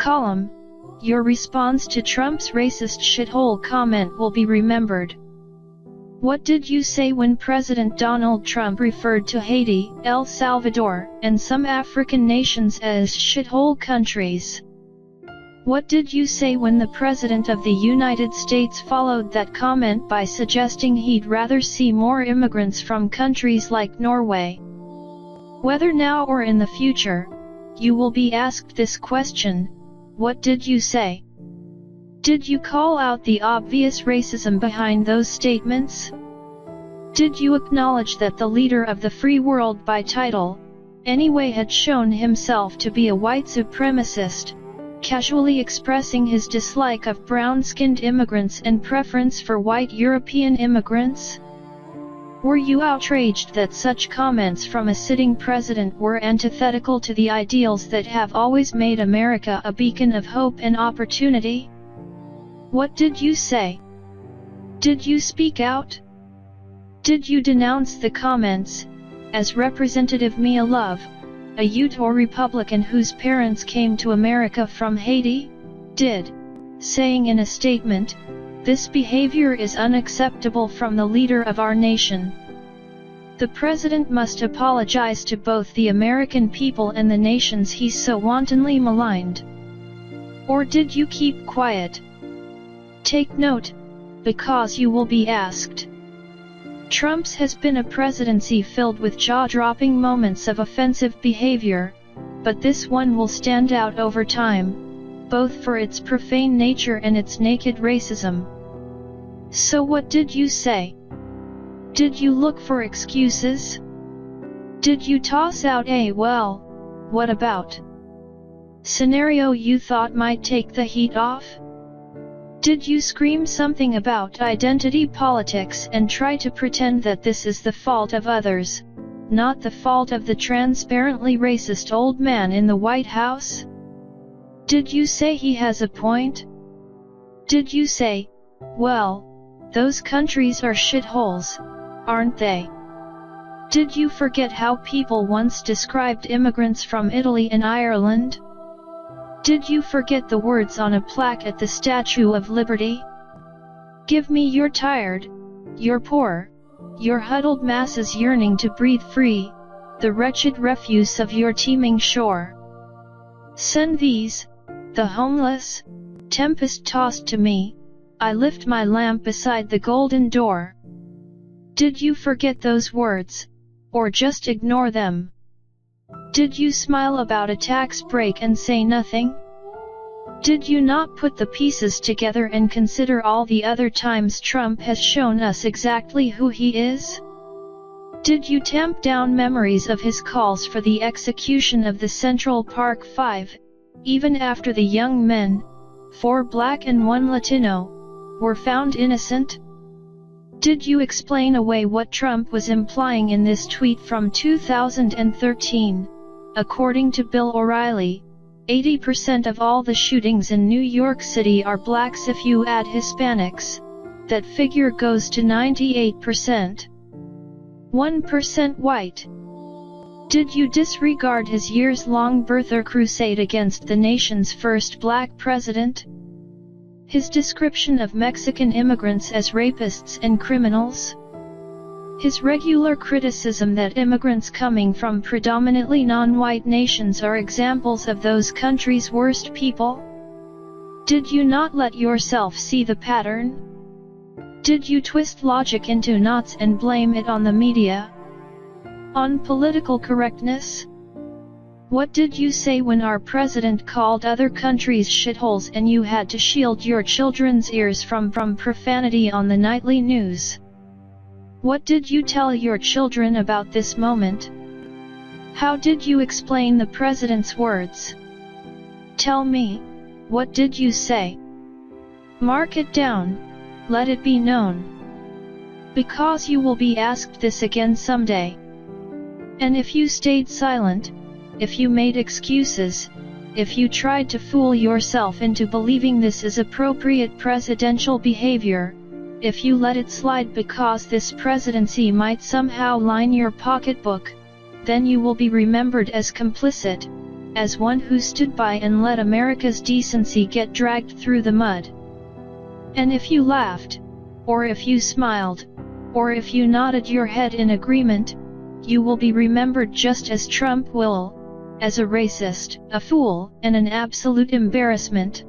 Column. Your response to Trump's racist shithole comment will be remembered. What did you say when President Donald Trump referred to Haiti, El Salvador, and some African nations as shithole countries? What did you say when the President of the United States followed that comment by suggesting he'd rather see more immigrants from countries like Norway? Whether now or in the future, you will be asked this question: what did you say? Did you call out the obvious racism behind those statements? Did you acknowledge that the leader of the free world by title, anyway, had shown himself to be a white supremacist, casually expressing his dislike of brown-skinned immigrants and preference for white European immigrants? Were you outraged that such comments from a sitting president were antithetical to the ideals that have always made America a beacon of hope and opportunity? What did you say? Did you speak out? Did you denounce the comments, as Representative Mia Love, a Utah Republican whose parents came to America from Haiti, did, saying in a statement, "This behavior is unacceptable from the leader of our nation. The president must apologize to both the American people and the nations he's so wantonly maligned"? Or did you keep quiet? Take note, because you will be asked. Trump's has been a presidency filled with jaw-dropping moments of offensive behavior, but this one will stand out over time, both for its profane nature and its naked racism. So what did you say? Did you look for excuses? Did you toss out a "well, what about" scenario you thought might take the heat off? Did you scream something about identity politics and try to pretend that this is the fault of others, not the fault of the transparently racist old man in the White House? Did you say he has a point? Did you say, "Well, those countries are shitholes, aren't they"? Did you forget how people once described immigrants from Italy and Ireland? Did you forget the words on a plaque at the Statue of Liberty? "Give me your tired, your poor, your huddled masses yearning to breathe free, the wretched refuse of your teeming shore. Send these, the homeless, tempest-tossed to me, I lift my lamp beside the golden door"? Did you forget those words, or just ignore them? Did you smile about a tax break and say nothing? Did you not put the pieces together and consider all the other times Trump has shown us exactly who he is? Did you tamp down memories of his calls for the execution of the Central Park Five, even after the young men, 4 black and 1 Latino, were found innocent? Did you explain away what Trump was implying in this tweet from 2013? According to Bill O'Reilly, 80% of all the shootings in New York City are blacks. If you add Hispanics, that figure goes to 98%. 1% white. Did you disregard his years-long birther crusade against the nation's first black president? His description of Mexican immigrants as rapists and criminals? His regular criticism that immigrants coming from predominantly non-white nations are examples of those countries' worst people? Did you not let yourself see the pattern? Did you twist logic into knots and blame it on the media? On political correctness? What did you say when our president called other countries shitholes and you had to shield your children's ears from profanity on the nightly news? What did you tell your children about this moment? How did you explain the president's words? Tell me, what did you say? Mark it down, let it be known. Because you will be asked this again someday. And if you stayed silent, if you made excuses, if you tried to fool yourself into believing this is appropriate presidential behavior, if you let it slide because this presidency might somehow line your pocketbook, then you will be remembered as complicit, as one who stood by and let America's decency get dragged through the mud. And if you laughed, or if you smiled, or if you nodded your head in agreement, you will be remembered just as Trump will, as a racist, a fool, and an absolute embarrassment.